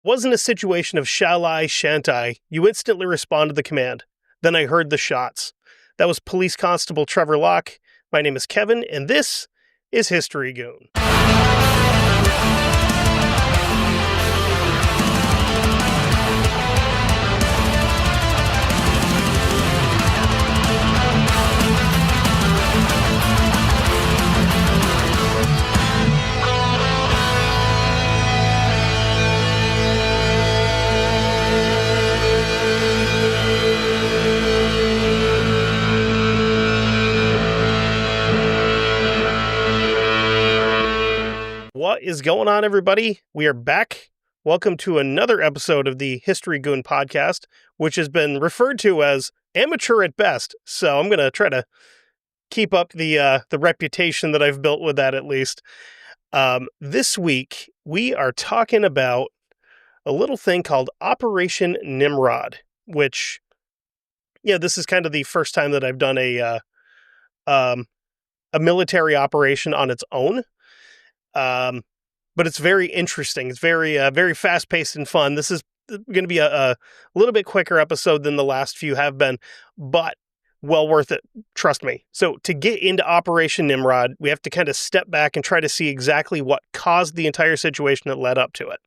Wasn't a situation of shall I, shan't I. You instantly respond to the command. Then I heard the shots. That was Police Constable Trevor Locke. My name is Kevin, and this is History Goon. What is going on, everybody? We are back. Welcome to another episode of the History Goon podcast, which has been referred to as amateur at best. So I'm going to try to keep up the reputation that I've built with that, at least. This week, we are talking about a little thing called Operation Nimrod, which, this is kind of the first time that I've done a military operation on its own. But it's very interesting. It's very fast-paced and fun. This is going to be a little bit quicker episode than the last few have been, but well worth it. Trust me. So to get into Operation Nimrod, we have to kind of step back and try to see exactly what caused the entire situation that led up to it.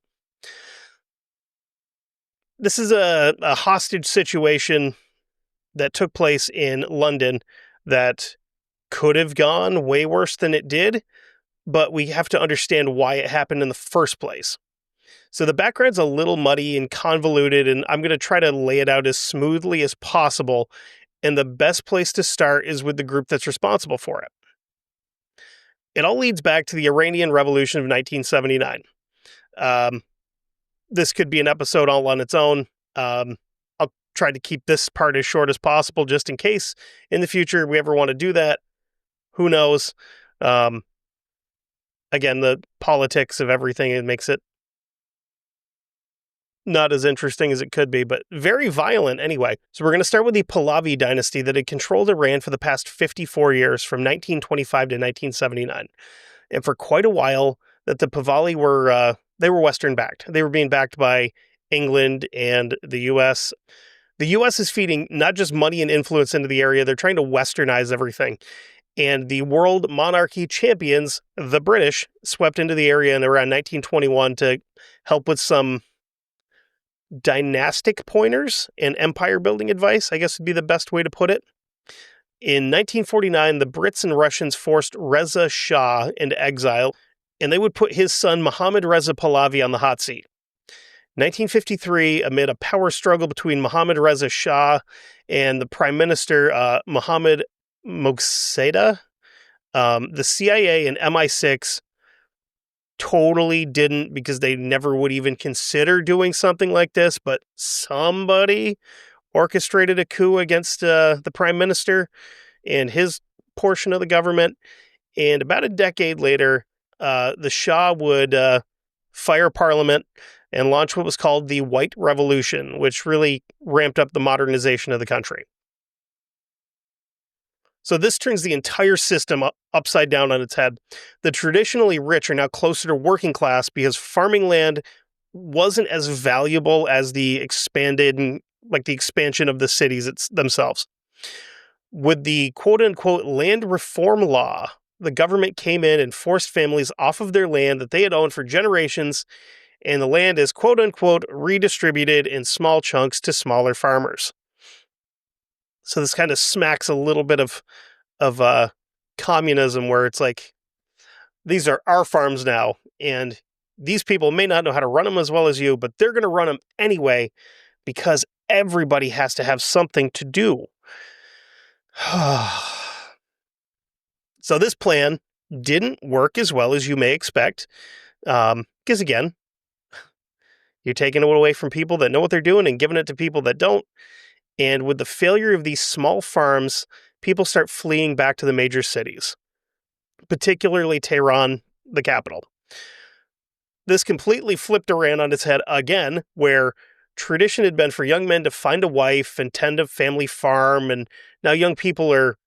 This is a hostage situation that took place in London that could have gone way worse than it did, but we have to understand why it happened in the first place. So the background's a little muddy and convoluted, and I'm going to try to lay it out as smoothly as possible, and the best place to start is with the group that's responsible for it. It all leads back to the Iranian Revolution of 1979. This could be an episode all on its own. I'll try to keep this part as short as possible, just in case in the future we ever want to do that. Who knows? Again, the politics of everything, it makes it not as interesting as it could be, but very violent anyway. So we're going to start with the Pahlavi dynasty that had controlled Iran for the past 54 years, from 1925 to 1979. And for quite a while, that the Pahlavi were Western backed. They were being backed by England and the U.S. The U.S. is feeding not just money and influence into the area, they're trying to westernize everything. And the world monarchy champions, the British, swept into the area in around 1921 to help with some dynastic pointers and empire building advice, I guess would be the best way to put it. In 1949, the Brits and Russians forced Reza Shah into exile, and they would put his son Mohammad Reza Pahlavi on the hot seat. 1953, amid a power struggle between Mohammad Reza Shah and the Prime Minister Mohammad Moghzada, the CIA and MI6 totally didn't, because they never would even consider doing something like this, but somebody orchestrated a coup against the Prime Minister and his portion of the government. And about a decade later, the Shah would fire Parliament and launch what was called the White Revolution, which really ramped up the modernization of the country. So this turns the entire system upside down on its head. The traditionally rich are now closer to working class because farming land wasn't as valuable as the expansion of the cities themselves. With the quote-unquote land reform law, the government came in and forced families off of their land that they had owned for generations, and the land is quote-unquote redistributed in small chunks to smaller farmers. So this kind of smacks a little bit of communism, where it's like, these are our farms now, and these people may not know how to run them as well as you, but they're going to run them anyway because everybody has to have something to do. So this plan didn't work as well as you may expect, because again, you're taking it away from people that know what they're doing and giving it to people that don't. And with the failure of these small farms, people start fleeing back to the major cities, particularly Tehran, the capital. This completely flipped Iran on its head again, where tradition had been for young men to find a wife and tend a family farm, and now young people are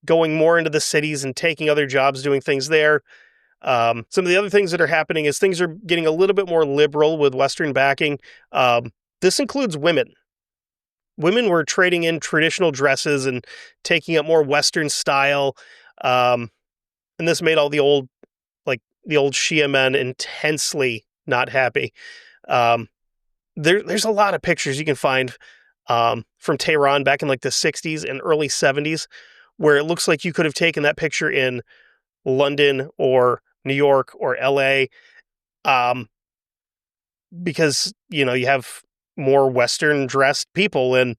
going more into the cities and taking other jobs, doing things there. Some of the other things that are happening is things are getting a little bit more liberal with Western backing. This includes women. Women were trading in traditional dresses and taking up more Western style. And this made all the old Shia men intensely not happy. There's a lot of pictures you can find from Tehran back in like the 60s and early 70s where it looks like you could have taken that picture in London or New York or LA, because, you have more Western dressed people and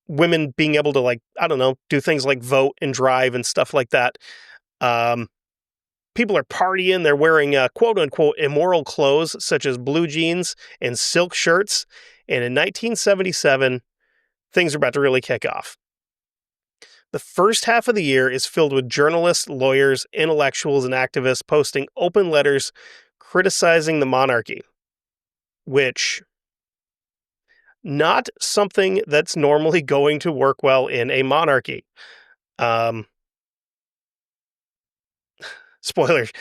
women being able to, like, I don't know, do things like vote and drive and stuff like that. People are partying. They're wearing quote unquote immoral clothes such as blue jeans and silk shirts. And in 1977, things are about to really kick off. The first half of the year is filled with journalists, lawyers, intellectuals, and activists posting open letters criticizing the monarchy, which, not something that's normally going to work well in a monarchy. Spoilers.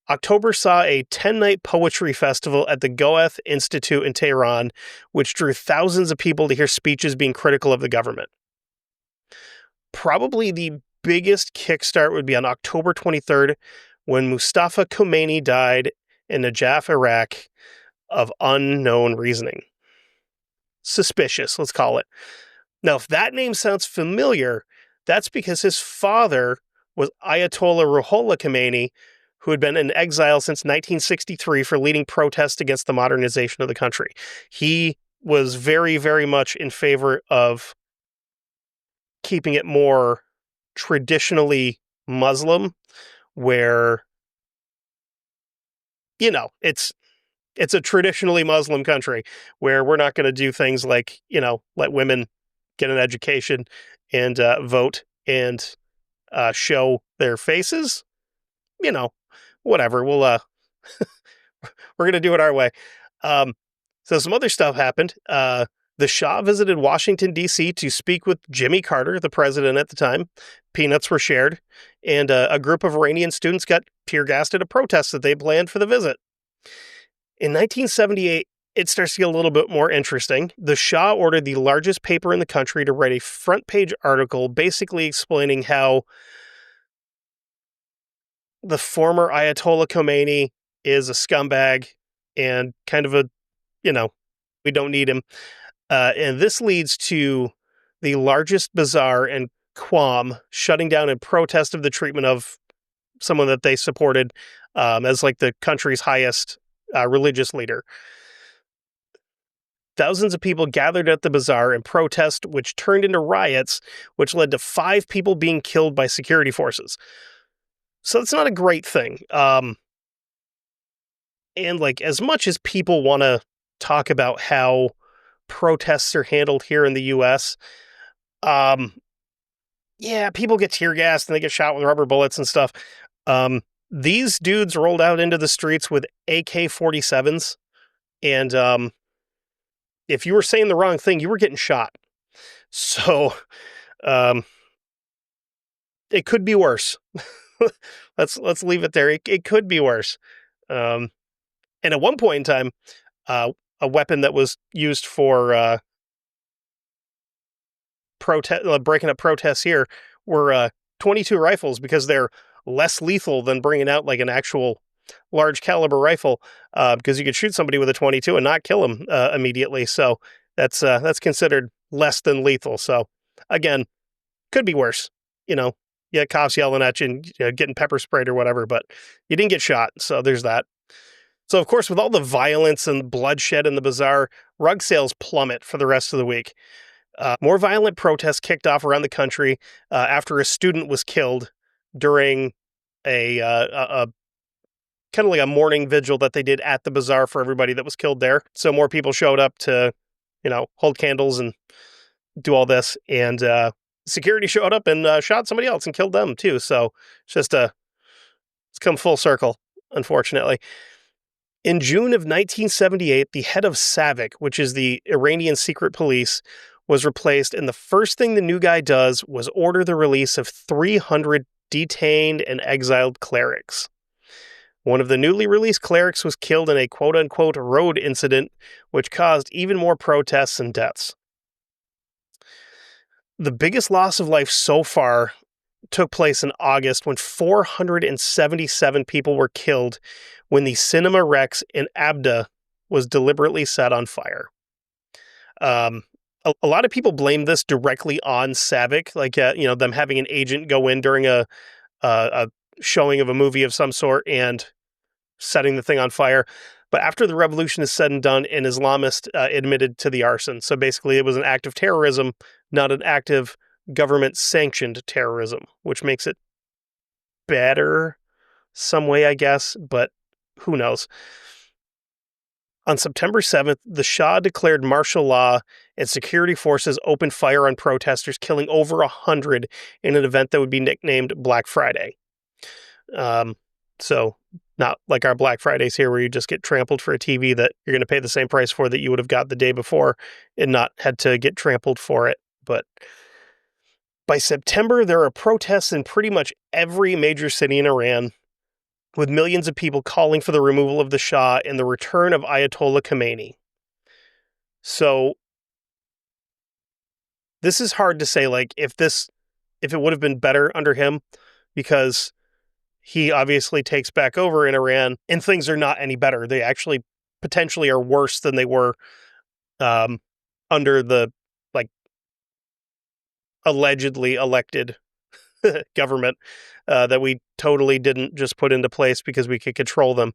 October saw a 10-night poetry festival at the Goethe Institute in Tehran, which drew thousands of people to hear speeches being critical of the government. Probably the biggest kickstart would be on October 23rd, when Mustafa Khomeini died in Najaf, Iraq, of unknown reasoning. Suspicious, let's call it. Now, if that name sounds familiar, that's because his father was Ayatollah Ruhollah Khomeini, who had been in exile since 1963 for leading protests against the modernization of the country. He was very, very much in favor of keeping it more traditionally Muslim, where, it's a traditionally Muslim country where we're not going to do things like, let women get an education and vote and show their faces. Whatever. We'll we're going to do it our way. So some other stuff happened. The Shah visited Washington, D.C. to speak with Jimmy Carter, the president at the time. Peanuts were shared, and a group of Iranian students got tear gassed at a protest that they planned for the visit. In 1978, it starts to get a little bit more interesting. The Shah ordered the largest paper in the country to write a front-page article basically explaining how the former Ayatollah Khomeini is a scumbag and kind of a, we don't need him. And this leads to the largest bazaar in Qom shutting down in protest of the treatment of someone that they supported as like the country's highest religious leader. Thousands of people gathered at the bazaar in protest, which turned into riots, which led to 5 people being killed by security forces. So it's not a great thing. And like, as much as people want to talk about how protests are handled here in the U.S., people get tear gassed and they get shot with rubber bullets and stuff. These dudes rolled out into the streets with AK-47s, and if you were saying the wrong thing, you were getting shot. So it could be worse. Let's leave it there. It could be worse. And at one point in time, a weapon that was used for breaking up protests here were 22 rifles, because they're less lethal than bringing out like an actual large caliber rifle, because you could shoot somebody with a 22 and not kill them immediately. So that's considered less than lethal. So again, could be worse. Cops yelling at you and getting pepper sprayed or whatever, but you didn't get shot. So there's that. So of course, with all the violence and bloodshed in the bazaar, rug sales plummet for the rest of the week. More violent protests kicked off around the country after a student was killed during a kind of like a mourning vigil that they did at the bazaar for everybody that was killed there. So more people showed up to, hold candles and do all this. And security showed up and shot somebody else and killed them too. So it's come full circle, unfortunately. In June of 1978, the head of SAVAK, which is the Iranian secret police, was replaced. And the first thing the new guy does was order the release of 300 detained and exiled clerics. One of the newly released clerics was killed in a quote-unquote road incident, which caused even more protests and deaths. The biggest loss of life so far took place in August when 477 people were killed when the Cinema Rex in Abda was deliberately set on fire. A lot of people blame this directly on Savick, like them having an agent go in during a showing of a movie of some sort and setting the thing on fire. But after the revolution is said and done, an Islamist admitted to the arson. So basically, it was an act of terrorism, not an act of government-sanctioned terrorism, which makes it better some way, I guess, but who knows. On September 7th, the Shah declared martial law and security forces opened fire on protesters, killing over 100 in an event that would be nicknamed Black Friday. So not like our Black Fridays here where you just get trampled for a TV that you're going to pay the same price for that you would have got the day before and not had to get trampled for it. But by September, there are protests in pretty much every major city in Iran, with millions of people calling for the removal of the Shah and the return of Ayatollah Khomeini. So this is hard to say, like, if it would have been better under him, because he obviously takes back over in Iran and things are not any better. They actually potentially are worse than they were under the allegedly elected government that we totally didn't just put into place because we could control them,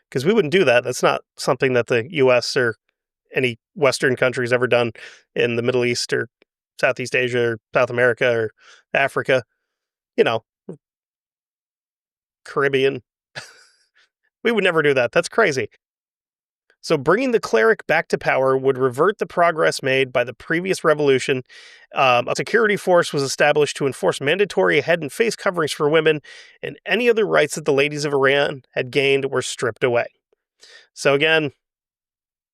because we wouldn't do that. That's not something that the U.S. or any Western country's ever done in the Middle East or Southeast Asia or South America or Africa, Caribbean. We would never do that. That's crazy. So bringing the cleric back to power would revert the progress made by the previous revolution. A security force was established to enforce mandatory head and face coverings for women, and any other rights that the ladies of Iran had gained were stripped away. So again,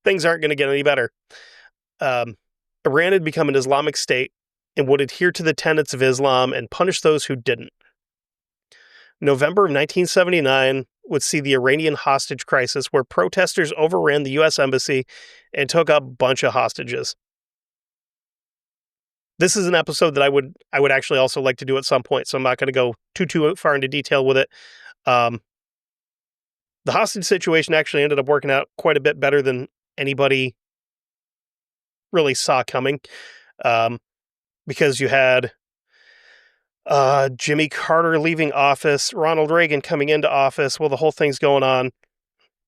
things aren't going to get any better. Iran had become an Islamic state and would adhere to the tenets of Islam and punish those who didn't. November of 1979 would see the Iranian hostage crisis, where protesters overran the U.S. Embassy and took a bunch of hostages. This is an episode that I would actually also like to do at some point, so I'm not going to go too far into detail with it. The hostage situation actually ended up working out quite a bit better than anybody really saw coming, because you had Jimmy Carter leaving office, Ronald Reagan coming into office while the whole thing's going on.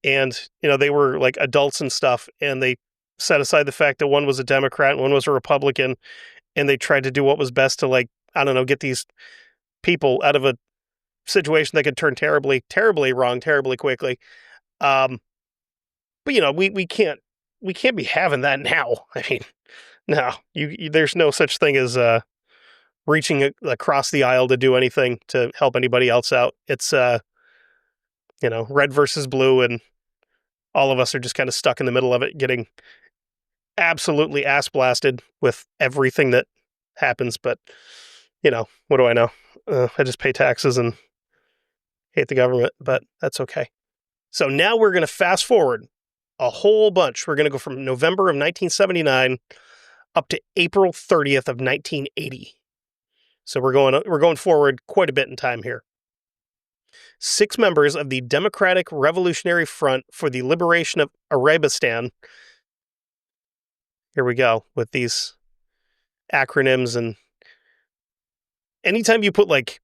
And, they were like adults and stuff, and they set aside the fact that one was a Democrat and one was a Republican, and they tried to do what was best to, get these people out of a situation that could turn terribly, terribly wrong, terribly quickly. But, we can't be having that now. I mean, no, there's no such thing as, reaching across the aisle to do anything to help anybody else out. It's, red versus blue, and all of us are just kind of stuck in the middle of it, getting absolutely ass blasted with everything that happens. But, what do I know? I just pay taxes and hate the government, but that's okay. So now we're going to fast forward a whole bunch. We're going to go from November of 1979 up to April 30th of 1980. So we're going forward quite a bit in time here. 6 members of the Democratic Revolutionary Front for the Liberation of Arabistan. Here we go with these acronyms, and anytime you put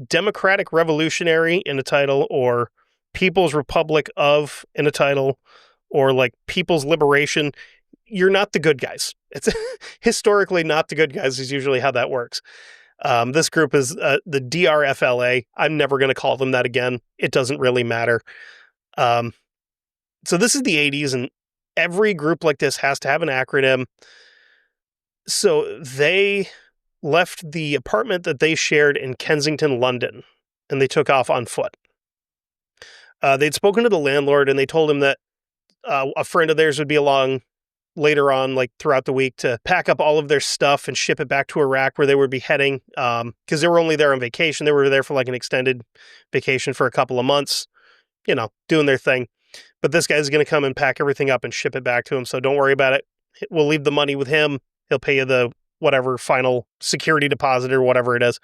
Democratic Revolutionary in a title, or People's Republic of in a title, or People's Liberation, you're not the good guys. It's historically not the good guys is usually how that works. This group is the DRFLA. I'm never going to call them that again. It doesn't really matter. So this is the 80s, and every group like this has to have an acronym. So they left the apartment that they shared in Kensington, London, and they took off on foot. They'd spoken to the landlord, and they told him that a friend of theirs would be along later on, like throughout the week, to pack up all of their stuff and ship it back to Iraq where they would be heading. Because they were only there on vacation. They were there for like an extended vacation for a couple of months, doing their thing. But this guy's going to come and pack everything up and ship it back to him. So don't worry about it. We'll leave the money with him. He'll pay you the whatever final security deposit or whatever it is.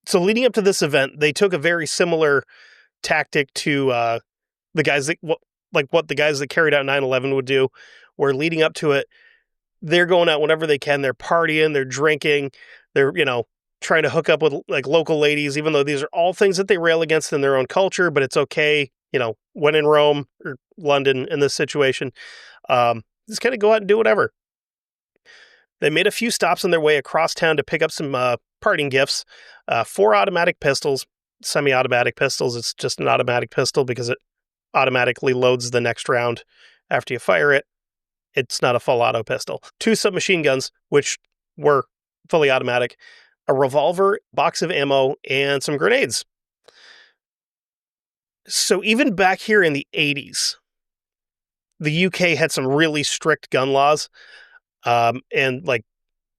So leading up to this event, they took a very similar tactic to the guys that what the guys that carried out 9/11 would do, where leading up to it, they're going out whenever they can. They're partying, they're drinking, they're, trying to hook up with like local ladies, even though these are all things that they rail against in their own culture, but it's okay. When in Rome or London in this situation, just kind of go out and do whatever. They made a few stops on their way across town to pick up some parting gifts, 4 automatic pistols, semi-automatic pistols. It's just an automatic pistol because it automatically loads the next round after you fire it. It's not a full auto pistol. 2 submachine guns, which were fully automatic, a revolver, box of ammo, and some grenades. So even back here in the 80s, the UK had some really strict gun laws. And like,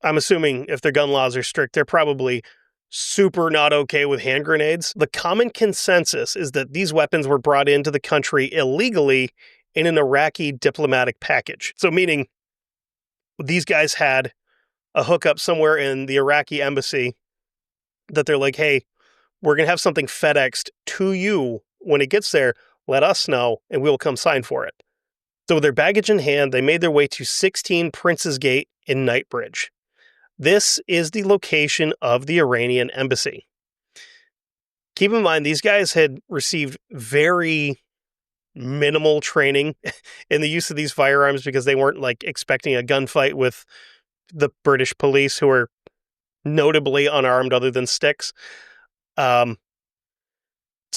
I'm assuming if their gun laws are strict, they're probably super not okay with hand grenades. The common consensus is that these weapons were brought into the country illegally in an Iraqi diplomatic package. So meaning these guys had a hookup somewhere in the Iraqi embassy that they're like, hey, we're going to have something FedExed to you. When it gets there, let us know and we'll come sign for it. So with their baggage in hand, they made their way to 16 Prince's Gate in Knightsbridge. This is the location of the Iranian Embassy. Keep in mind, these guys had received very minimal training in the use of these firearms because they weren't like expecting a gunfight with the British police, who are notably unarmed other than sticks. So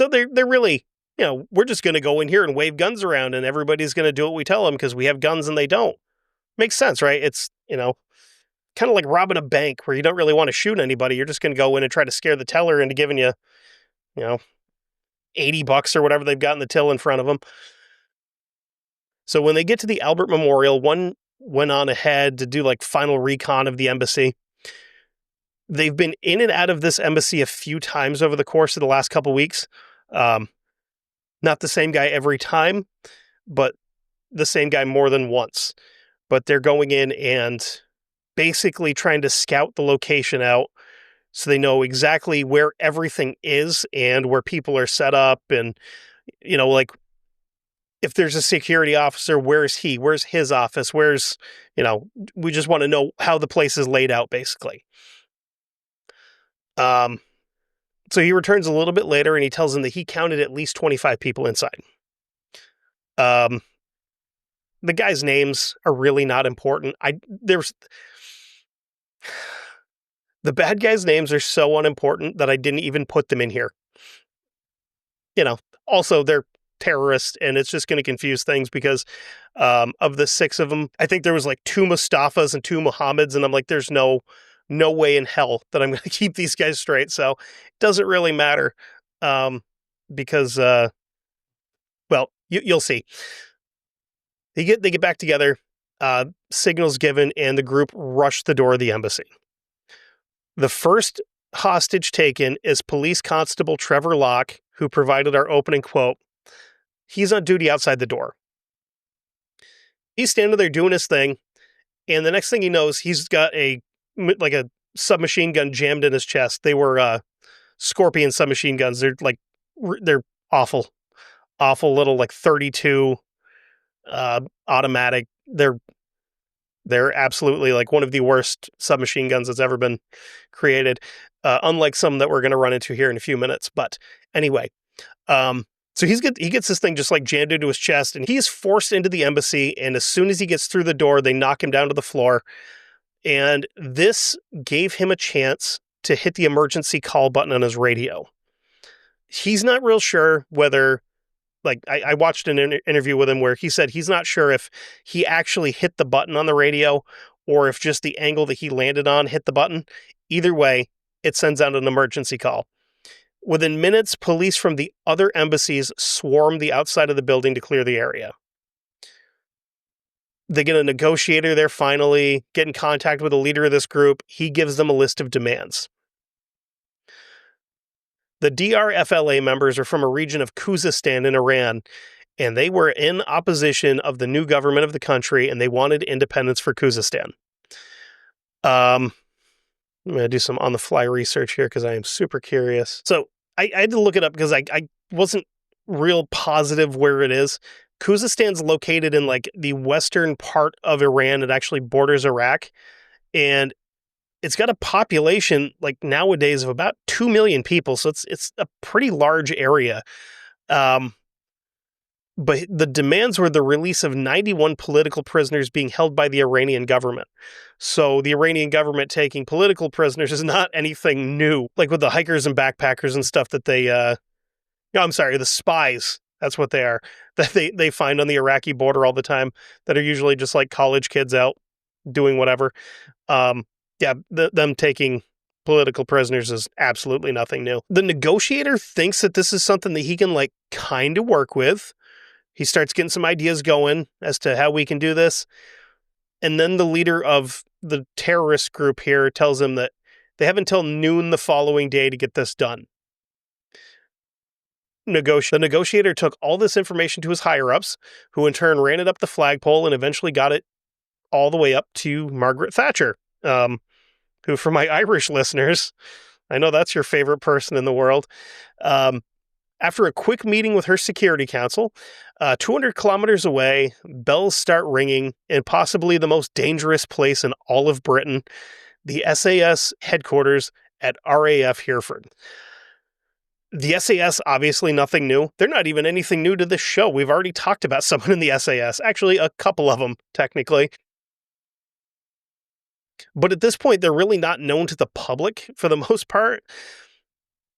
they're really, we're just going to go in here and wave guns around and everybody's going to do what we tell them because we have guns and they don't. Makes sense, right? It's, kind of like robbing a bank where you don't really want to shoot anybody. You're just going to go in and try to scare the teller into giving you, $80 or whatever they've got in the till in front of them. So when they get to the Albert Memorial, one went on ahead to do like final recon of the embassy. They've been in and out of this embassy a few times over the course of the last couple weeks. Not the same guy every time, but the same guy more than once. But they're going in and basically trying to scout the location out so they know exactly where everything is and where people are set up. And, like if there's a security officer, where's he? Where's his office? Where's, we just want to know how the place is laid out, basically. So he returns a little bit later and he tells them that he counted at least 25 people inside. The guys' names are really not important. The bad guys' names are so unimportant that I didn't even put them in here. Also they're terrorists and it's just going to confuse things because of the 6 of them, I think there was like 2 Mustafas and 2 Muhammads, and I'm like, there's no way in hell that I'm going to keep these guys straight. So it doesn't really matter because, you'll see. They get back together, signals given, and the group rushed the door of the embassy. The first hostage taken is Police Constable Trevor Locke, who provided our opening quote. He's on duty outside the door. He's standing there doing his thing, and the next thing he knows, he's got a submachine gun jammed in his chest. They were Scorpion submachine guns. They're awful little like 32 automatic. They're absolutely like one of the worst submachine guns that's ever been created. Unlike some that we're going to run into here in a few minutes. But anyway, so he gets this thing just like jammed into his chest, and he's forced into the embassy. And as soon as he gets through the door, they knock him down to the floor. And this gave him a chance to hit the emergency call button on his radio. He's not real sure whether, like, I watched an interview with him where he said he's not sure if he actually hit the button on the radio or if just the angle that he landed on hit the button. Either way, it sends out an emergency call. Within minutes, police from the other embassies swarmed the outside of the building to clear the area. They get a negotiator there finally, get in contact with the leader of this group. He gives them a list of demands. The DRFLA members are from a region of Khuzestan in Iran, and they were in opposition of the new government of the country, and they wanted independence for Khuzestan. I'm going to do some on-the-fly research here because I am super curious. So I had to look it up because I wasn't real positive where it is. Khuzestan's located in like the western part of Iran. It actually borders Iraq, and it's got a population like nowadays of about 2 million people. So it's a pretty large area. But the demands were the release of 91 political prisoners being held by the Iranian government. So the Iranian government taking political prisoners is not anything new. Like with the hikers and backpackers and stuff that the spies, that's what they are, that they find on the Iraqi border all the time, that are usually just like college kids out doing whatever. Them taking political prisoners is absolutely nothing new. The negotiator thinks that this is something that he can like kind of work with. He starts getting some ideas going as to how we can do this. And then the leader of the terrorist group here tells him that they have until noon the following day to get this done. The negotiator took all this information to his higher-ups, who in turn ran it up the flagpole and eventually got it all the way up to Margaret Thatcher, who, for my Irish listeners, I know that's your favorite person in the world. After a quick meeting with her security council, 200 kilometers away, bells start ringing in possibly the most dangerous place in all of Britain, the SAS headquarters at RAF Hereford. The SAS, obviously nothing new. They're not even anything new to this show. We've already talked about someone in the SAS. Actually, a couple of them, technically. But at this point, they're really not known to the public for the most part.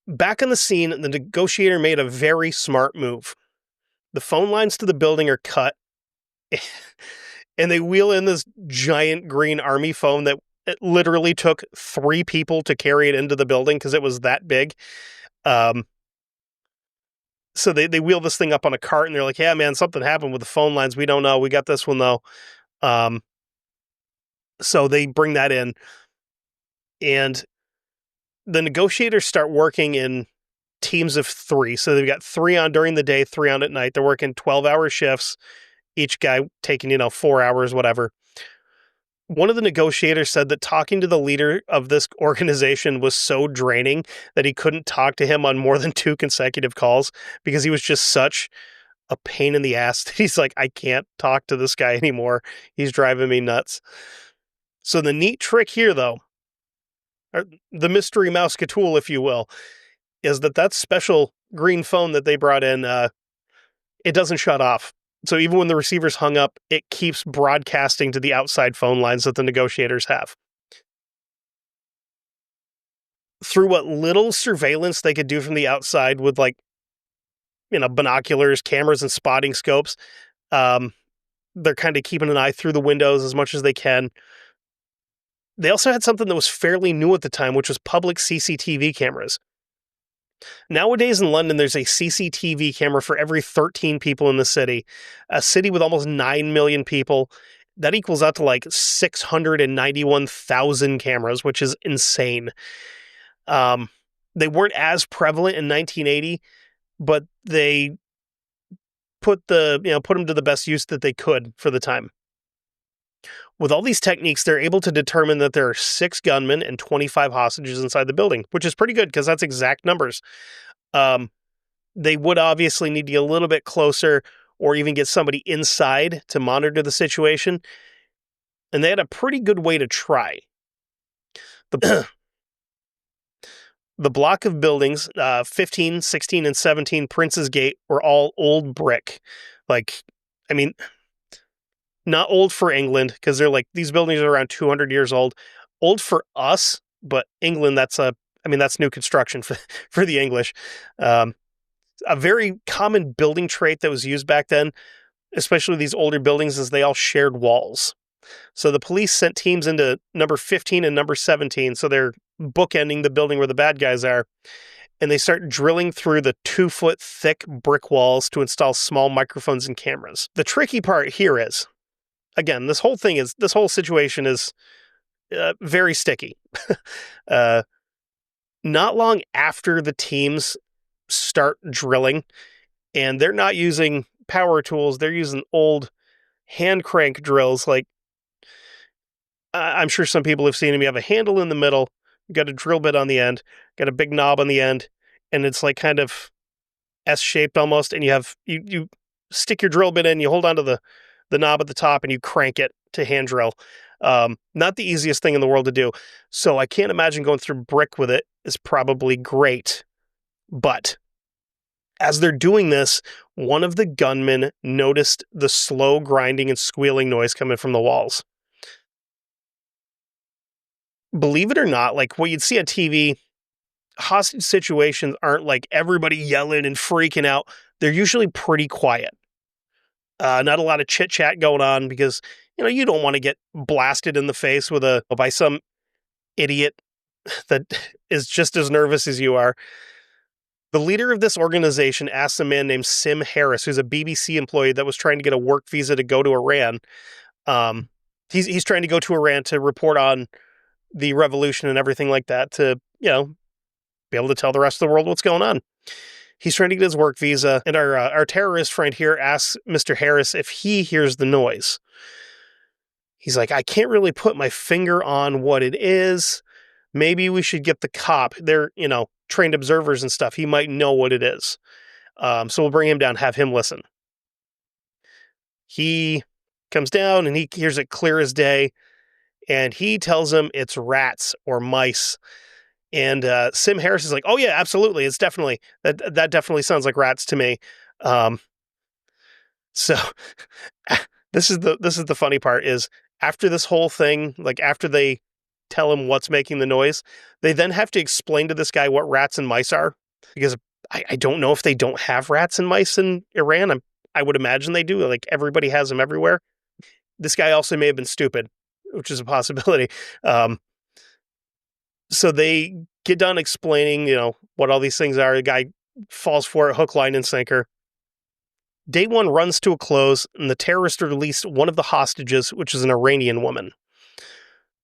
Back on the scene, the negotiator made a very smart move. The phone lines to the building are cut, and they wheel in this giant green army phone that it literally took 3 people to carry it into the building because it was that big. So they wheel this thing up on a cart, and they're like, yeah, man, something happened with the phone lines. We don't know. We got this one, though. So they bring that in, and the negotiators start working in teams of 3. So they've got 3 on during the day, 3 on at night. They're working 12-hour shifts, each guy taking, 4 hours, whatever. One of the negotiators said that talking to the leader of this organization was so draining that he couldn't talk to him on more than 2 consecutive calls because he was just such a pain in the ass that he's like, I can't talk to this guy anymore. He's driving me nuts. So the neat trick here, though, or the mystery mousecatool, if you will, is that special green phone that they brought in, it doesn't shut off. So even when the receiver's hung up, it keeps broadcasting to the outside phone lines that the negotiators have. Through what little surveillance they could do from the outside with binoculars, cameras, and spotting scopes, they're kind of keeping an eye through the windows as much as they can. They also had something that was fairly new at the time, which was public CCTV cameras. Nowadays in London, there's a CCTV camera for every 13 people in the city. A city with almost 9 million people. That equals out to like 691,000 cameras, which is insane. They weren't as prevalent in 1980, but they put them to the best use that they could for the time. With all these techniques, they're able to determine that there are 6 gunmen and 25 hostages inside the building, which is pretty good because that's exact numbers. They would obviously need to get a little bit closer or even get somebody inside to monitor the situation. And they had a pretty good way to try. The block of buildings, 15, 16, and 17 Prince's Gate, were all old brick. Not old for England, because these buildings are around 200 years old. Old for us, but England, that's new construction for the English. A very common building trait that was used back then, especially these older buildings, is they all shared walls. So the police sent teams into number 15 and number 17, so they're bookending the building where the bad guys are, and they start drilling through the 2-foot thick brick walls to install small microphones and cameras. The tricky part here is, again, this whole situation is very sticky. uh, Not long after the teams start drilling, and they're not using power tools, they're using old hand crank drills. Like, I'm sure some people have seen them. You have a handle in the middle, you got a drill bit on the end, got a big knob on the end, and it's like kind of S-shaped almost, and you stick your drill bit in, you hold onto the knob at the top, and you crank it to hand drill. Not the easiest thing in the world to do. So I can't imagine going through brick with it is probably great. But as they're doing this, one of the gunmen noticed the slow grinding and squealing noise coming from the walls. Believe it or not, like what you'd see on TV, hostage situations aren't like everybody yelling and freaking out. They're usually pretty quiet. Not a lot of chit chat going on because, you don't want to get blasted in the face by some idiot that is just as nervous as you are. The leader of this organization asked a man named Sim Harris, who's a BBC employee that was trying to get a work visa to go to Iran. He's trying to go to Iran to report on the revolution and everything like that to, be able to tell the rest of the world what's going on. He's trying to get his work visa, and our terrorist friend here asks Mr. Harris if he hears the noise. He's like, I can't really put my finger on what it is. Maybe we should get the cop. They're, trained observers and stuff. He might know what it is. So we'll bring him down, have him listen. He comes down and he hears it clear as day, and he tells him it's rats or mice. And Sim Harris is like, oh yeah, absolutely. It's definitely, that definitely sounds like rats to me. So this is the funny part is after this whole thing, like after they tell him what's making the noise, they then have to explain to this guy what rats and mice are, because I don't know if they don't have rats and mice in Iran. I would imagine they do. Like everybody has them everywhere. This guy also may have been stupid, which is a possibility. So they get done explaining, what all these things are. The guy falls for it, hook, line, and sinker. Day one runs to a close, and the terrorists released one of the hostages, which is an Iranian woman.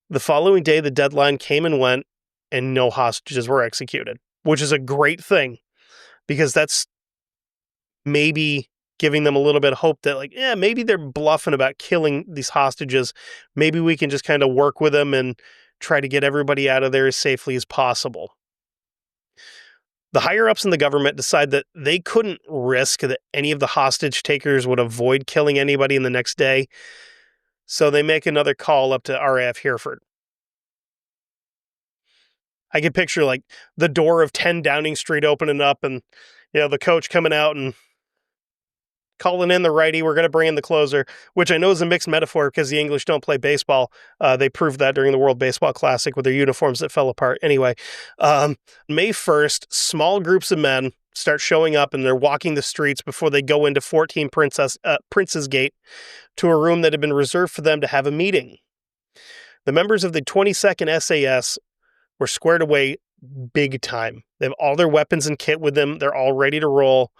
The following day, the deadline came and went, and no hostages were executed, which is a great thing, because that's maybe giving them a little bit of hope that, like, maybe they're bluffing about killing these hostages. Maybe we can just kind of work with them and try to get everybody out of there as safely as possible. The higher-ups in the government decide that they couldn't risk that any of the hostage takers would avoid killing anybody in the next day, so they make another call up to RAF Hereford. I can picture, like, the door of 10 Downing Street opening up and, the coach coming out and calling in the righty, we're going to bring in the closer, which I know is a mixed metaphor because the English don't play baseball. They proved that during the World Baseball Classic with their uniforms that fell apart. Anyway, May 1st, small groups of men start showing up, and they're walking the streets before they go into 14 Princess Gate to a room that had been reserved for them to have a meeting. The members of the 22nd SAS were squared away big time. They have all their weapons and kit with them. They're all ready to roll.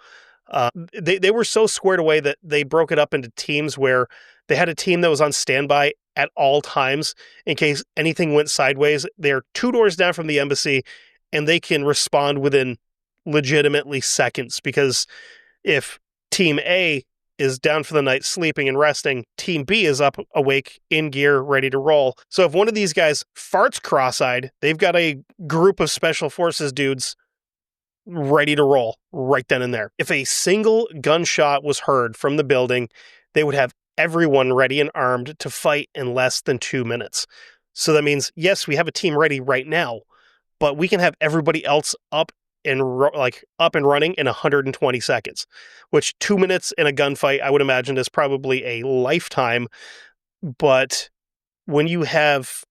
They were so squared away that they broke it up into teams where they had a team that was on standby at all times in case anything went sideways. They're 2 doors down from the embassy, and they can respond within legitimately seconds, because if Team A is down for the night sleeping and resting, Team B is up, awake, in gear, ready to roll. So if one of these guys farts cross-eyed, they've got a group of special forces dudes ready to roll right then and there. If a single gunshot was heard from the building, they would have everyone ready and armed to fight in less than 2 minutes. So that means, yes, we have a team ready right now, but we can have everybody else up and running in 120 seconds, which 2 minutes in a gunfight, I would imagine, is probably a lifetime. But when you have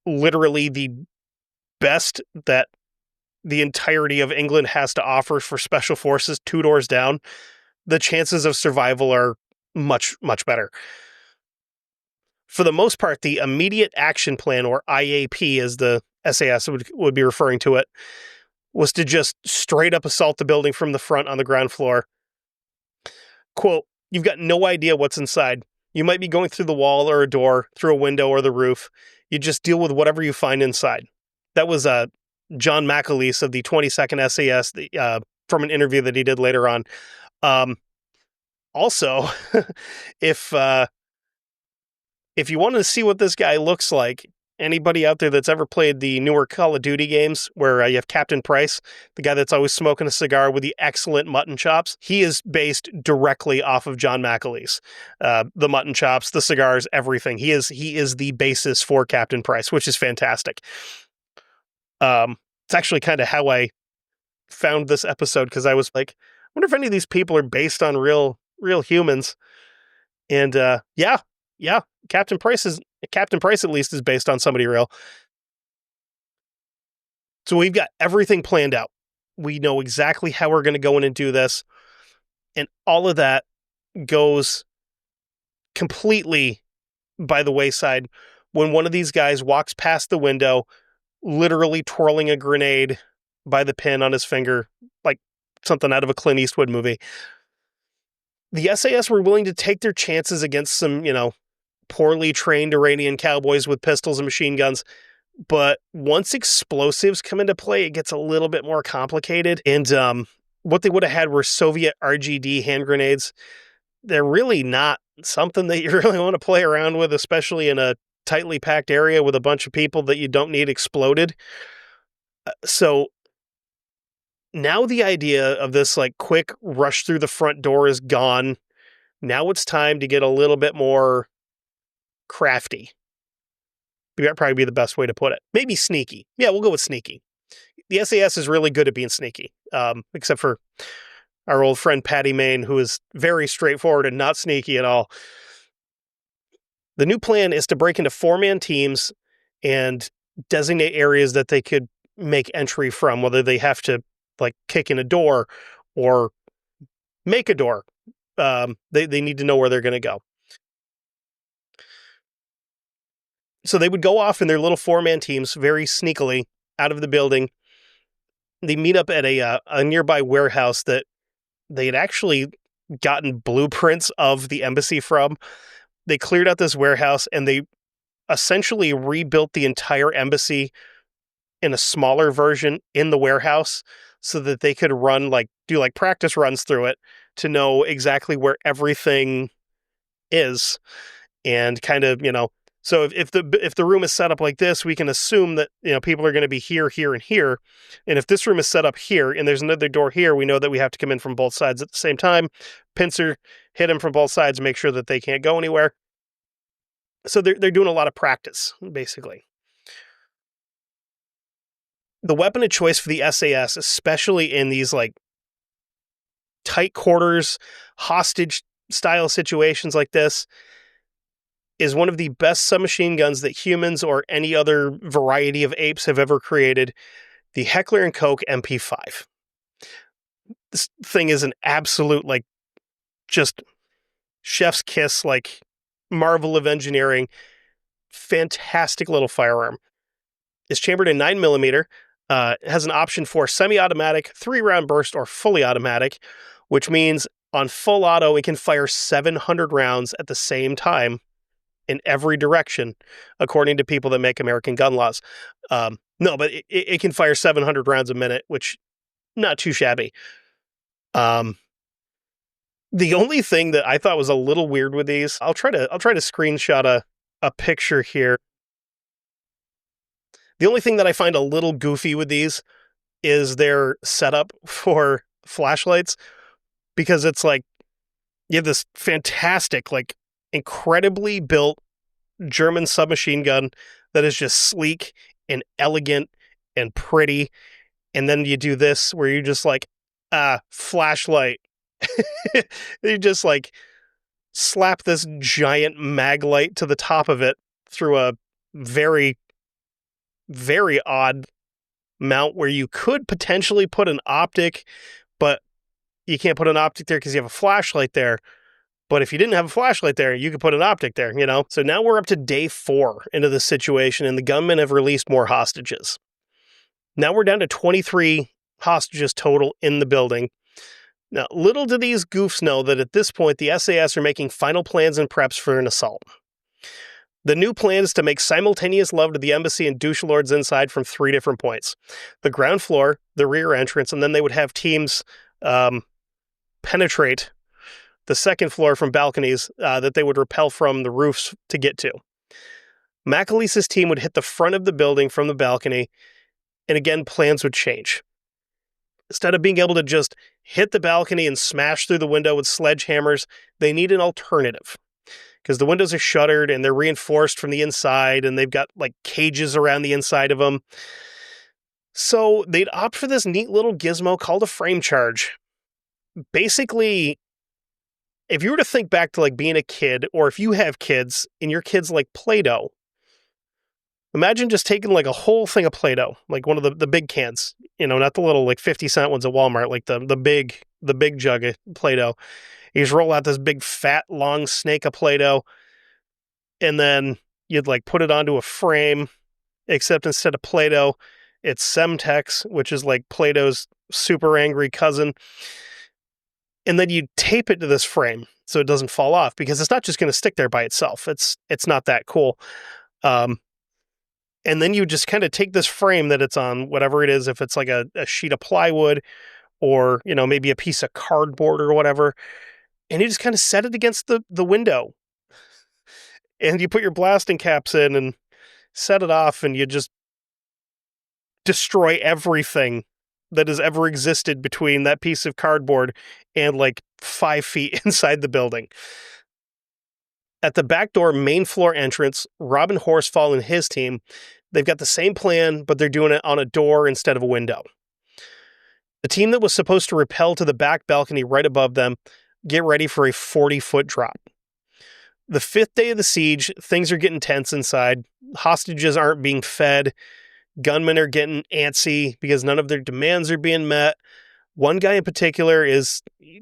literally the best that the entirety of England has to offer for special forces 2 doors down, the chances of survival are much, much better. For the most part, the immediate action plan, or IAP as the SAS would be referring to it, was to just straight up assault the building from the front on the ground floor. Quote, "You've got no idea what's inside. You might be going through the wall or a door, through a window or the roof. You just deal with whatever you find inside. That was John McAleese of the 22nd SAS from an interview that he did later on. Also, if you want to see what this guy looks like, anybody out there that's ever played the newer Call of Duty games where you have Captain Price, the guy that's always smoking a cigar with the excellent mutton chops, he is based directly off of John McAleese. The mutton chops, the cigars, everything. He is the basis for Captain Price, which is fantastic. It's actually kind of how I found this episode, because I was like, I wonder if any of these people are based on real humans. And yeah, Captain Price at least is based on somebody real. So we've got everything planned out. We know exactly how we're going to go in and do this. And all of that goes completely by the wayside when one of these guys walks past the window, literally twirling a grenade by the pin on his finger, like something out of a Clint Eastwood movie. The SAS were willing to take their chances against some, poorly trained Iranian cowboys with pistols and machine guns. But once explosives come into play, it gets a little bit more complicated. And what they would have had were Soviet RGD hand grenades. They're really not something that you really want to play around with, especially in a tightly packed area with a bunch of people that you don't need exploded. So now the idea of this like quick rush through the front door is gone. Now it's time to get a little bit more crafty. That'd probably be the best way to put it. Maybe sneaky. Yeah, we'll go with sneaky. The SAS is really good at being sneaky, except for our old friend Patty Main, who is very straightforward and not sneaky at all. The new plan is to break into 4-man teams and designate areas that they could make entry from, whether they have to like kick in a door or make a door. They need to know where they're going to go. So they would go off in their little 4-man teams very sneakily out of the building. They meet up at a nearby warehouse that they had actually gotten blueprints of the embassy from. They cleared out this warehouse and they essentially rebuilt the entire embassy in a smaller version in the warehouse so that they could do practice runs through it to know exactly where everything is. And kind of, so if the room is set up like this, we can assume that, people are going to be here, here, and here. And if this room is set up here and there's another door here, we know that we have to come in from both sides at the same time. Pincer, hit them from both sides, make sure that they can't go anywhere. So they're doing a lot of practice, basically. The weapon of choice for the SAS, especially in these like tight quarters, hostage style situations like this, is one of the best submachine guns that humans or any other variety of apes have ever created, the Heckler & Koch MP5. This thing is an absolute, just chef's kiss, marvel of engineering. Fantastic little firearm. It's chambered in 9mm. It has an option for semi-automatic, 3-round burst, or fully automatic, which means on full auto, it can fire 700 rounds at the same time in every direction, according to people that make American gun laws. No, but it can fire 700 rounds a minute, which not too shabby. The only thing that I thought was a little weird with these, I'll try to screenshot a picture here. The only thing that I find a little goofy with these is their setup for flashlights, because it's like you have this fantastic, incredibly built German submachine gun that is just sleek and elegant and pretty. And then you do this where you just flashlight. You just slap this giant mag light to the top of it through a very, very odd mount where you could potentially put an optic, but you can't put an optic there because you have a flashlight there. But if you didn't have a flashlight there, you could put an optic there, So now we're up to day 4 into this situation, and the gunmen have released more hostages. Now we're down to 23 hostages total in the building. Now, little do these goofs know that at this point, the SAS are making final plans and preps for an assault. The new plan is to make simultaneous love to the embassy and douche lords inside from 3 different points. The ground floor, the rear entrance, and then they would have teams penetrate the second floor from balconies that they would rappel from the roofs to get to. McAleese's team would hit the front of the building from the balcony, and again, plans would change. Instead of being able to just hit the balcony and smash through the window with sledgehammers, they need an alternative. Because the windows are shuttered and they're reinforced from the inside, and they've got like cages around the inside of them. So they'd opt for this neat little gizmo called a frame charge. Basically, if you were to think back to like being a kid, or if you have kids and your kids like Play-Doh, imagine just taking like a whole thing of Play-Doh, like one of the big cans, not the little like 50-cent ones at Walmart, like the big jug of Play-Doh. You just roll out this big fat long snake of Play-Doh, and then you'd like put it onto a frame, except instead of Play-Doh, it's Semtex, which is like Play-Doh's super angry cousin. And then you tape it to this frame so it doesn't fall off, because it's not just going to stick there by itself. It's not that cool. And then you just kind of take this frame that it's on, whatever it is, if it's like a sheet of plywood or, maybe a piece of cardboard or whatever, and you just kind of set it against the window. And you put your blasting caps in and set it off, and you just destroy everything that has ever existed between that piece of cardboard and like 5 feet inside the building. At the back door main floor entrance, Robin Horsfall and his team, they've got the same plan, but they're doing it on a door instead of a window. The team that was supposed to rappel to the back balcony right above them, get ready for a 40-foot drop. The 5th day of the siege, things are getting tense inside. Hostages aren't being fed. Gunmen are getting antsy because none of their demands are being met. One guy in particular is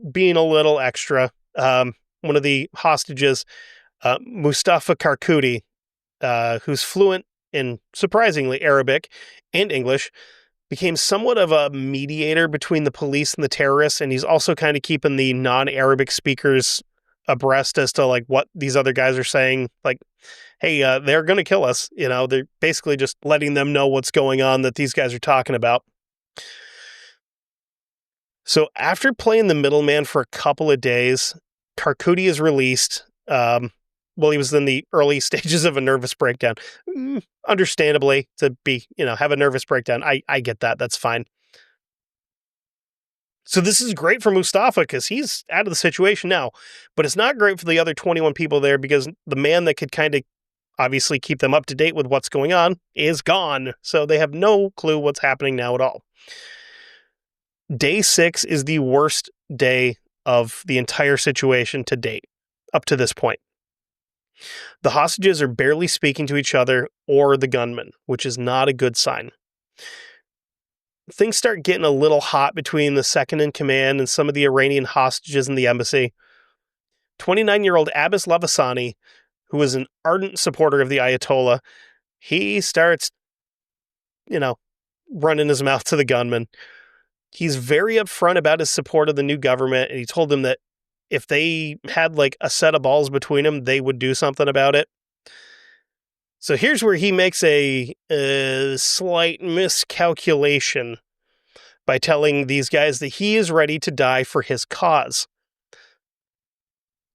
being a little extra. One of the hostages, Mustafa Karkouti, who's fluent in, surprisingly, Arabic and English, became somewhat of a mediator between the police and the terrorists, and he's also kind of keeping the non-Arabic speakers abreast as to like what these other guys are saying. Like, hey, they're going to kill us. They're basically just letting them know what's going on that these guys are talking about. So after playing the middleman for a couple of days, Karkouti is released. He was in the early stages of a nervous breakdown. Understandably, to be, have a nervous breakdown. I get that. That's fine. So this is great for Mustafa because he's out of the situation now. But it's not great for the other 21 people there, because the man that could kind of obviously keep them up to date with what's going on is gone. So they have no clue what's happening now at all. Day 6 is the worst day of the entire situation to date, up to this point. The hostages are barely speaking to each other or the gunmen, which is not a good sign. Things start getting a little hot between the second in command and some of the Iranian hostages in the embassy. 29-year-old Abbas Lavasani, who is an ardent supporter of the Ayatollah, he starts, running his mouth to the gunman. He's very upfront about his support of the new government, and he told them that if they had like a set of balls between them, they would do something about it. So here's where he makes a slight miscalculation by telling these guys that he is ready to die for his cause.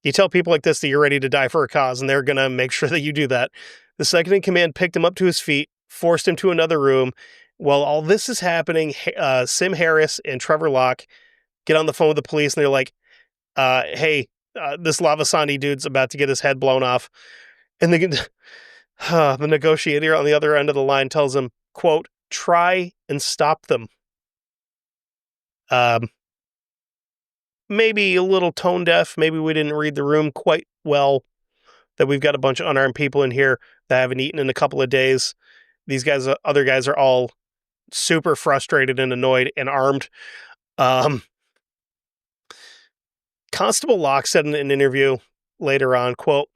You tell people like this that you're ready to die for a cause, and they're going to make sure that you do that. The second in command picked him up to his feet, forced him to another room. While all this is happening, Sim Harris and Trevor Locke get on the phone with the police, and they're like, hey, this Lavasani dude's about to get his head blown off. And the negotiator on the other end of the line tells him, quote, try and stop them. Maybe a little tone deaf. Maybe we didn't read the room quite well, that we've got a bunch of unarmed people in here that haven't eaten in a couple of days. These guys, other guys are all super frustrated and annoyed and armed. Constable Locke said in an interview later on, quote,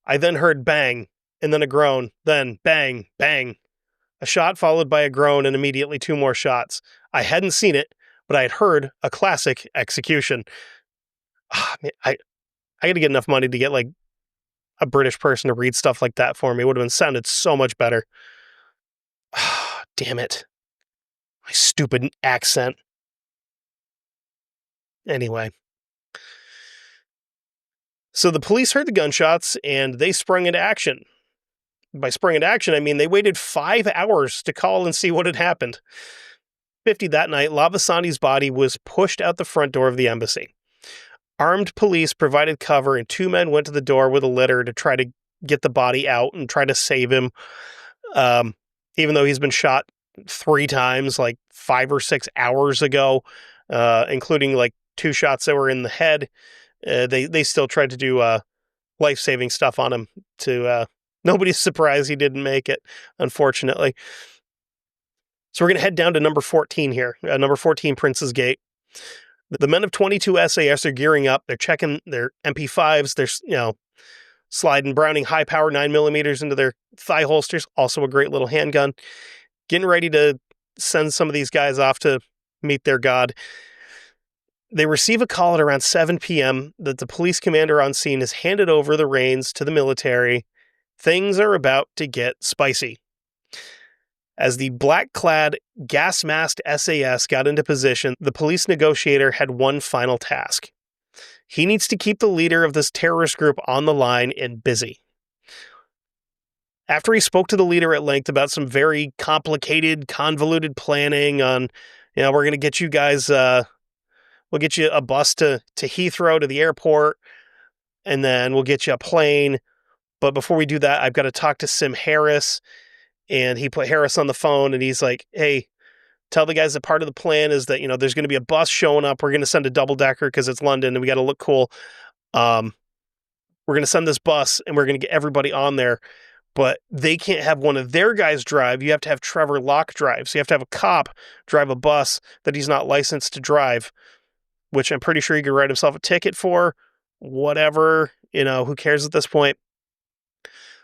I then heard bang, and then a groan, then bang, bang. A shot followed by a groan and immediately 2 more shots. I hadn't seen it, but I had heard a classic execution. Man, I got to get enough money to get like a British person to read stuff like that for me. It would have been sounded so much better. Damn it. My stupid accent. Anyway. So the police heard the gunshots and they sprung into action. By sprung into action, I mean they waited 5 hours to call and see what had happened. 50 that night, Lavasani's body was pushed out the front door of the embassy. Armed police provided cover and 2 men went to the door with a litter to try to get the body out and try to save him. Even though he's been shot 3 times, like 5 or 6 hours ago, including like 2 shots that were in the head. They still tried to do life-saving stuff on him. Nobody's surprised he didn't make it, unfortunately. So we're going to head down to number 14 here, number 14 Prince's Gate. The men of 22 SAS are gearing up. They're checking their MP5s. They're sliding Browning high-power 9mm into their thigh holsters. Also a great little handgun. Getting ready to send some of these guys off to meet their god. They receive a call at around 7 p.m. that the police commander on scene has handed over the reins to the military. Things are about to get spicy. As the black-clad, gas-masked SAS got into position, the police negotiator had one final task. He needs to keep the leader of this terrorist group on the line and busy. After he spoke to the leader at length about some very complicated, convoluted planning on, we're going to get you guys, we'll get you a bus to Heathrow, to the airport, and then we'll get you a plane. But before we do that, I've got to talk to Sim Harris. And he put Harris on the phone and he's like, hey, tell the guys that part of the plan is that, there's going to be a bus showing up. We're going to send a double-decker because it's London and we got to look cool. We're going to send this bus and we're going to get everybody on there. But they can't have one of their guys drive. You have to have Trevor Locke drive. So you have to have a cop drive a bus that he's not licensed to drive, which I'm pretty sure he could write himself a ticket for. Whatever, who cares at this point?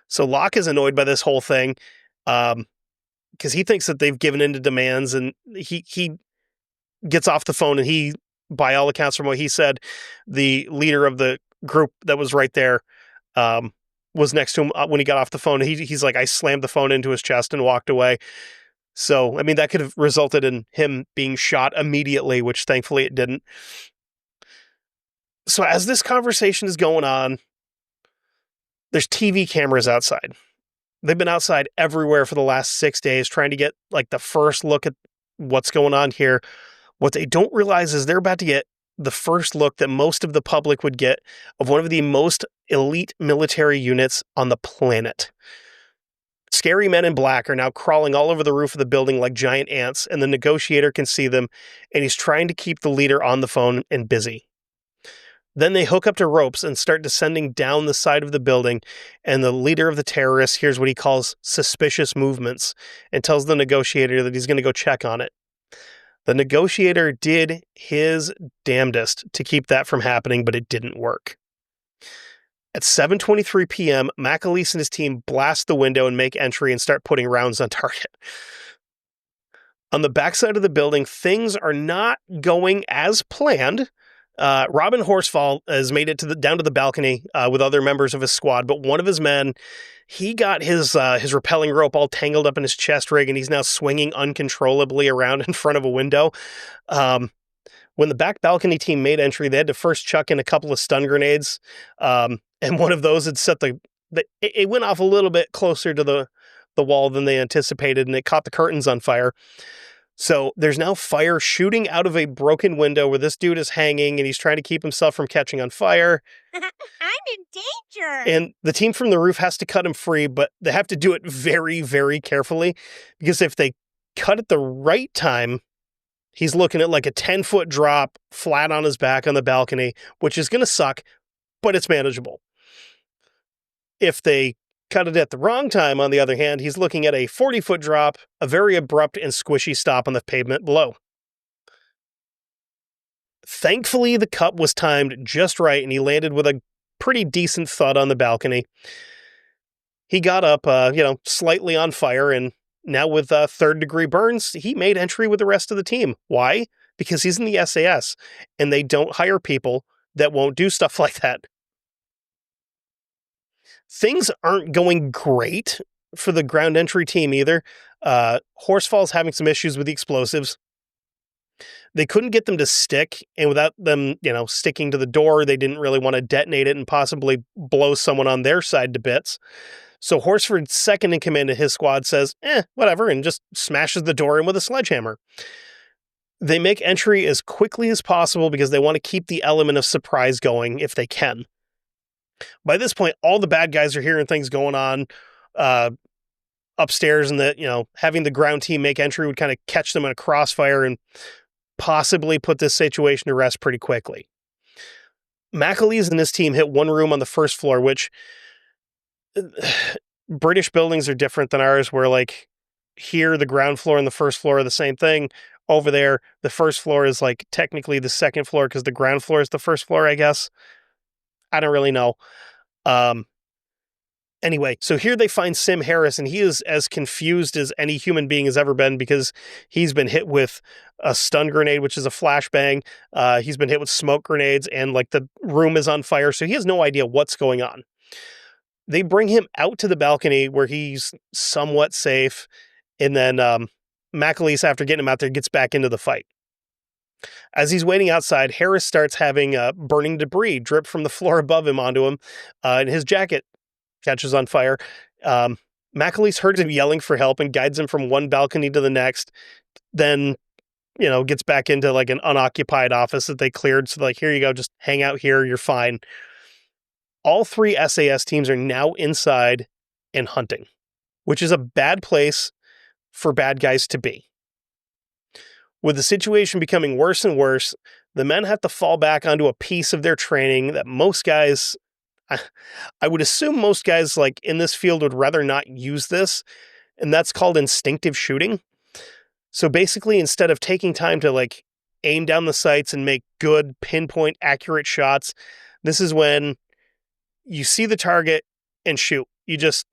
So Locke is annoyed by this whole thing. Because he thinks that they've given in to demands, and he gets off the phone, and he, by all accounts from what he said, the leader of the group that was right there was next to him when he got off the phone. He's like, I slammed the phone into his chest and walked away. So, I mean, that could have resulted in him being shot immediately, which thankfully it didn't. So as this conversation is going on, there's TV cameras outside. They've been outside everywhere for the last 6 days trying to get like the first look at what's going on here. What they don't realize is they're about to get the first look that most of the public would get of one of the most elite military units on the planet. Scary men in black are now crawling all over the roof of the building like giant ants, and the negotiator can see them, and he's trying to keep the leader on the phone and busy. Then they hook up to ropes and start descending down the side of the building, and the leader of the terrorists hears what he calls suspicious movements and tells the negotiator that he's going to go check on it. The negotiator did his damnedest to keep that from happening, but it didn't work. At 7:23 p.m., McAleese and his team blast the window and make entry and start putting rounds on target. On the backside of the building, things are not going as planned. Robin Horsfall has made it down to the balcony with other members of his squad, but one of his men, he got his rappelling rope all tangled up in his chest rig, and he's now swinging uncontrollably around in front of a window. When the back balcony team made entry, they had to first chuck in a couple of stun grenades, and one of those had set it went off a little bit closer to the wall than they anticipated, and it caught the curtains on fire. So there's now fire shooting out of a broken window where this dude is hanging and he's trying to keep himself from catching on fire. I'm in danger. And the team from the roof has to cut him free, but they have to do it very, very carefully, because if they cut at the right time, he's looking at like a 10-foot drop flat on his back on the balcony, which is going to suck, but it's manageable. If they cut it at the wrong time, on the other hand, he's looking at a 40-foot drop, a very abrupt and squishy stop on the pavement below. Thankfully, the cut was timed just right, and he landed with a pretty decent thud on the balcony. He got up, slightly on fire, and now with third-degree burns, he made entry with the rest of the team. Why? because he's in the SAS and they don't hire people that won't do stuff like that. Things aren't going great for the ground entry team either. Horsefall's having some issues with the explosives. They couldn't get them to stick, and without them, sticking to the door, they didn't really want to detonate it and possibly blow someone on their side to bits. So Horsford, second in command of his squad, says, whatever, and just smashes the door in with a sledgehammer. They make entry as quickly as possible because they want to keep the element of surprise going if they can. By this point, all the bad guys are hearing things going on upstairs, and that, having the ground team make entry would kind of catch them in a crossfire and possibly put this situation to rest pretty quickly. McAleese and his team hit one room on the first floor, which British buildings are different than ours, where like here, the ground floor and the first floor are the same thing. Over there, the first floor is like technically the second floor because the ground floor is the first floor, I guess. I don't really know. Anyway, so here they find Sim Harris, and he is as confused as any human being has ever been because he's been hit with a stun grenade, which is a flashbang. He's been hit with smoke grenades, and like the room is on fire, so he has no idea what's going on. They bring him out to the balcony where he's somewhat safe, and then McAleese, after getting him out there, gets back into the fight. As he's waiting outside, Harris starts having burning debris drip from the floor above him onto him, and his jacket catches on fire. McAleese heard him yelling for help and guides him from one balcony to the next, then, gets back into like an unoccupied office that they cleared. So like, here you go, just hang out here, you're fine. All three SAS teams are now inside and hunting, which is a bad place for bad guys to be. With the situation becoming worse and worse, the men have to fall back onto a piece of their training that most guys, I would assume most guys like in this field would rather not use this, and that's called instinctive shooting. So basically, instead of taking time to like aim down the sights and make good pinpoint accurate shots, this is when you see the target and shoot. You just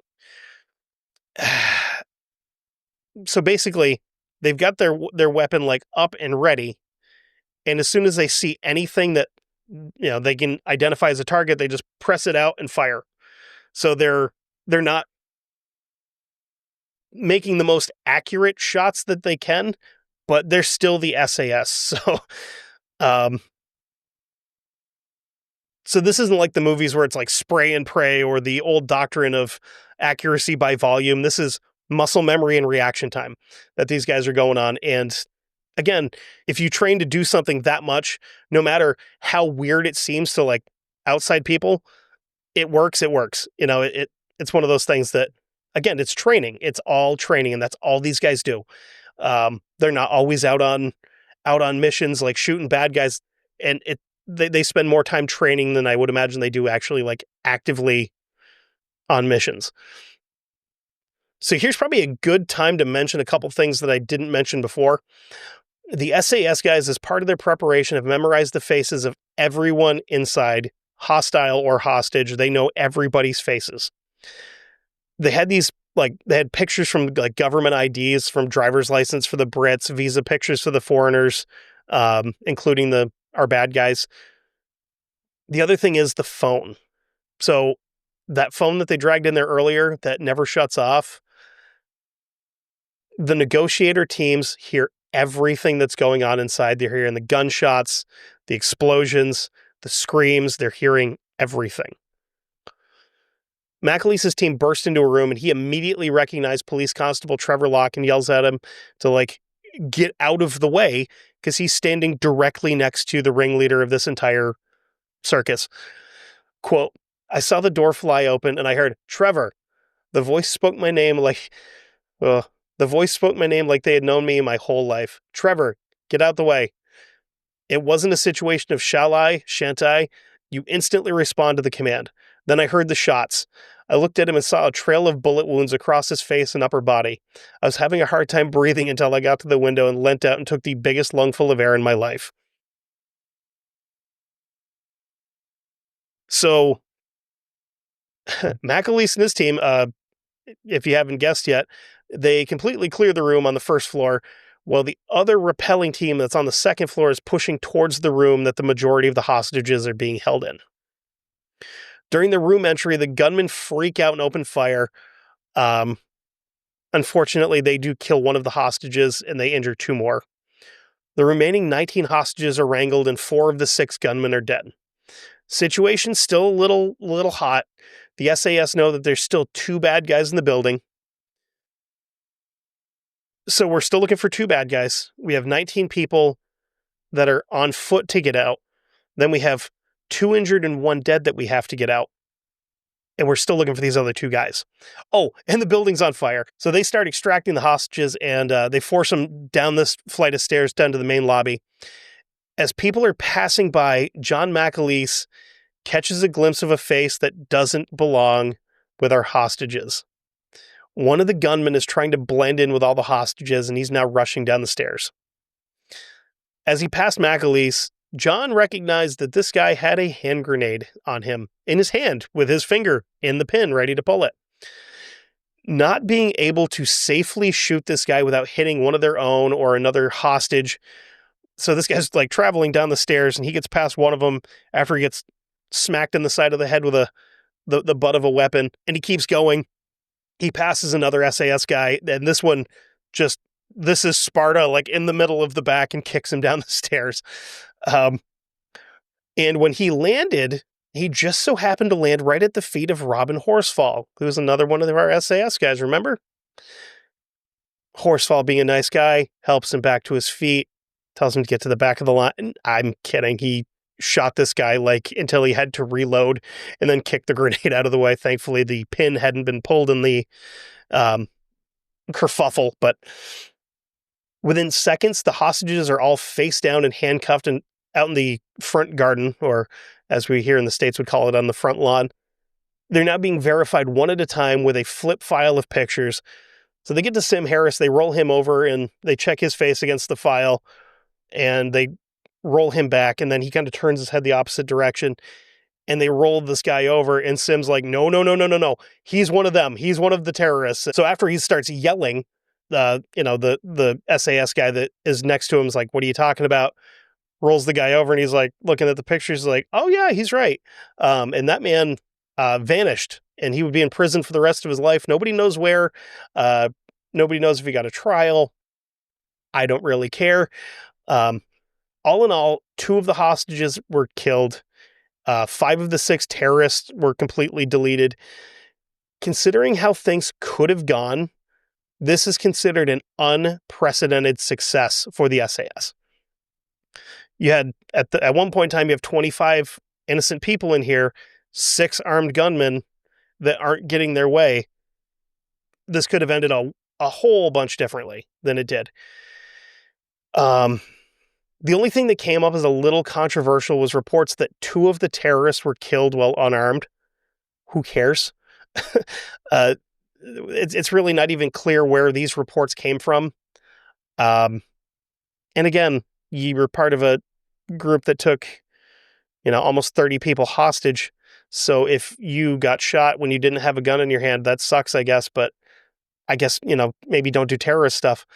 so basically they've got their weapon like up and ready, and as soon as they see anything that they can identify as a target, they just press it out and fire. So they're not making the most accurate shots that they can, but they're still the SAS. So this isn't like the movies where it's like spray and pray or the old doctrine of accuracy by volume. This is muscle memory and reaction time that these guys are going on. And again, if you train to do something that much, no matter how weird it seems to like outside people, it works. It's one of those things that, again, it's training. It's all training, and that's all these guys do. They're not always out on missions like shooting bad guys, and they spend more time training than I would imagine they do actually like actively on missions. So here's probably a good time to mention a couple things that I didn't mention before. The SAS guys, as part of their preparation, have memorized the faces of everyone inside, hostile or hostage. They know everybody's faces. They had they had pictures from like government IDs, from driver's license for the Brits, visa pictures for the foreigners, including our bad guys. The other thing is the phone. So that phone that they dragged in there earlier that never shuts off, the negotiator teams hear everything that's going on inside. They're hearing the gunshots, the explosions, the screams. They're hearing everything. McAleese's team burst into a room, and he immediately recognized Police Constable Trevor Locke and yells at him to like get out of the way because he's standing directly next to the ringleader of this entire circus. Quote, "I saw the door fly open and I heard, 'Trevor.' The voice spoke my name like they had known me my whole life. 'Trevor, get out the way.' It wasn't a situation of shall I, shan't I. You instantly respond to the command. Then I heard the shots. I looked at him and saw a trail of bullet wounds across his face and upper body. I was having a hard time breathing until I got to the window and leant out and took the biggest lungful of air in my life." So McAleese and his team, if you haven't guessed yet, they completely clear the room on the first floor while the other rappelling team that's on the second floor is pushing towards the room that the majority of the hostages are being held in. During the room entry, the gunmen freak out and open fire. Unfortunately, they do kill one of the hostages and they injure 2 more. The remaining 19 hostages are wrangled and 4 of the 6 gunmen are dead. Situation's still a little hot. The SAS know that there's still 2 bad guys in the building. So we're still looking for 2 bad guys. We have 19 people that are on foot to get out. Then we have 2 injured and 1 dead that we have to get out. And we're still looking for these other 2 guys. Oh, and the building's on fire. So they start extracting the hostages and they force them down this flight of stairs down to the main lobby. As people are passing by, John McAleese catches a glimpse of a face that doesn't belong with our hostages. One of the gunmen is trying to blend in with all the hostages, and he's now rushing down the stairs. As he passed McAleese, John recognized that this guy had a hand grenade on him in his hand with his finger in the pin ready to pull it. Not being able to safely shoot this guy without hitting one of their own or another hostage. So this guy's like traveling down the stairs and he gets past one of them after he gets smacked in the side of the head with the butt of a weapon, and he keeps going. He passes another SAS guy, and this is Sparta, like in the middle of the back, and kicks him down the stairs. And when he landed, he just so happened to land right at the feet of Robin Horsfall, who's another one of our SAS guys, remember? Horsfall, being a nice guy, helps him back to his feet, tells him to get to the back of the line. I'm kidding. He shot this guy until he had to reload and then kicked the grenade out of the way. Thankfully, the pin hadn't been pulled in the kerfuffle, but within seconds, the hostages are all face down and handcuffed and out in the front garden, or as we here in the States would call it, on the front lawn. They're now being verified one at a time with a flip file of pictures. So they get to Sim Harris, they roll him over and they check his face against the file and they roll him back, and then he kind of turns his head the opposite direction and they roll this guy over, and Sim's like, no. He's one of them. He's one of the terrorists. So after he starts yelling, the SAS guy that is next to him is like, what are you talking about? Rolls the guy over and he's like looking at the pictures like, oh yeah, he's right. And that man vanished and he would be in prison for the rest of his life. Nobody knows where. Nobody knows if he got a trial. I don't really care. All in all, 2 of the hostages were killed. 5 of the 6 terrorists were completely deleted. Considering how things could have gone, this is considered an unprecedented success for the SAS. You had, at one point in time, you have 25 innocent people in here, 6 armed gunmen that aren't getting their way. This could have ended a whole bunch differently than it did. The only thing that came up as a little controversial was reports that 2 of the terrorists were killed while unarmed. Who cares? It's really not even clear where these reports came from. And again, you were part of a group that took, almost 30 people hostage. So if you got shot when you didn't have a gun in your hand, that sucks, I guess. But I guess, maybe don't do terrorist stuff.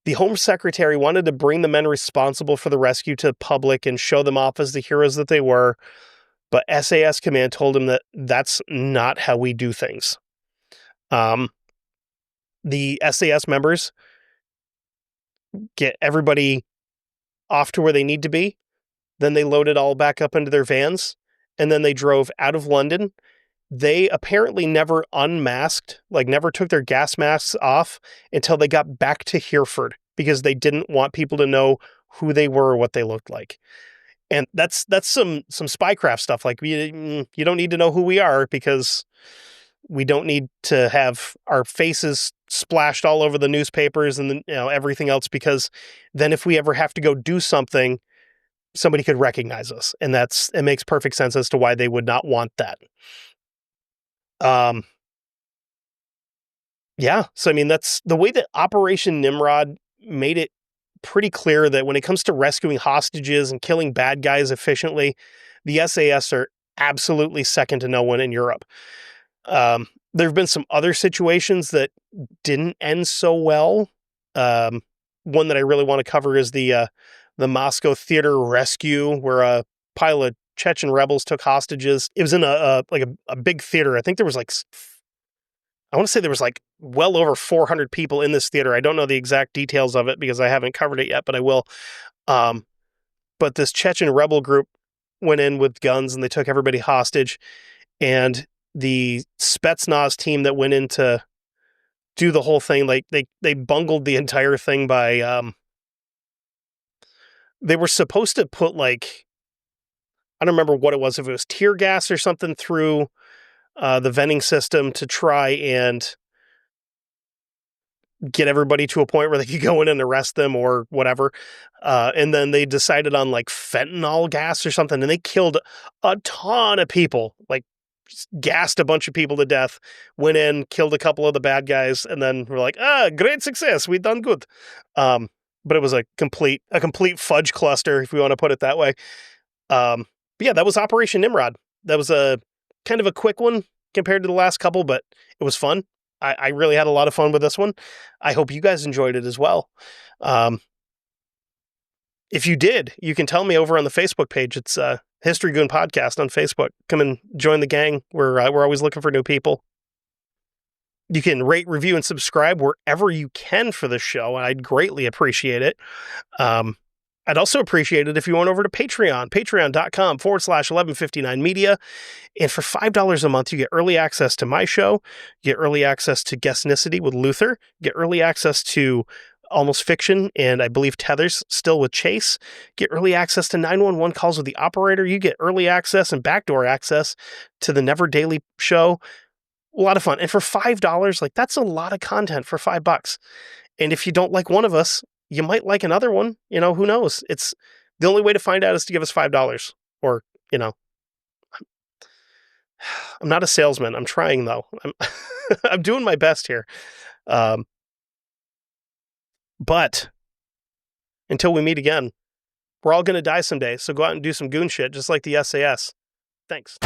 The Home Secretary wanted to bring the men responsible for the rescue to the public and show them off as the heroes that they were. But SAS Command told him that that's not how we do things. The SAS members get everybody off to where they need to be. Then they load it all back up into their vans. And then they drove out of London. They apparently never unmasked, never took their gas masks off until they got back to Hereford because they didn't want people to know who they were or what they looked like. And that's some spycraft stuff. You don't need to know who we are because we don't need to have our faces splashed all over the newspapers and everything else, because then if we ever have to go do something, somebody could recognize us. And it makes perfect sense as to why they would not want that. Yeah. So, that's the way that Operation Nimrod made it pretty clear that when it comes to rescuing hostages and killing bad guys efficiently, the SAS are absolutely second to no one in Europe. There have been some other situations that didn't end so well. One that I really want to cover is the Moscow theater rescue, where a pile of Chechen rebels took hostages. It was in a big theater. I think there was I want to say there was well over 400 people in this theater. I don't know the exact details of it because I haven't covered it yet, but I will. But this Chechen rebel group went in with guns and they took everybody hostage. And the Spetsnaz team that went in to do the whole thing, they bungled the entire thing by they were supposed to put I don't remember what it was, if it was tear gas or something through the venting system to try and get everybody to a point where they could go in and arrest them or whatever. And then they decided on fentanyl gas or something, and they killed a ton of people, gassed a bunch of people to death, went in, killed a couple of the bad guys, and then we're like, great success, we done good. But it was a complete fudge cluster, if we want to put it that way. But yeah, that was Operation Nimrod. That was a kind of a quick one compared to the last couple, but it was fun. I really had a lot of fun with this one. I hope you guys enjoyed it as well. If you did, you can tell me over on the Facebook page. It's History Goon Podcast on Facebook. Come and join the gang. We're always looking for new people. You can rate, review, and subscribe wherever you can for this show. I'd greatly appreciate it. I'd also appreciate it if you went over to Patreon, patreon.com/1159media. And for $5 a month, you get early access to my show, you get early access to Guestnicity with Luther, get early access to Almost Fiction, and I believe Tethers still with Chase, get early access to 911 calls with the operator, you get early access and backdoor access to the Never Daily show. A lot of fun. And for $5, that's a lot of content for $5. And if you don't like one of us, you might like another one. Who knows? It's the only way to find out is to give us $5 or, I'm not a salesman. I'm trying though. I'm doing my best here. But until we meet again, we're all going to die someday. So go out and do some goon shit, just like the SAS. Thanks.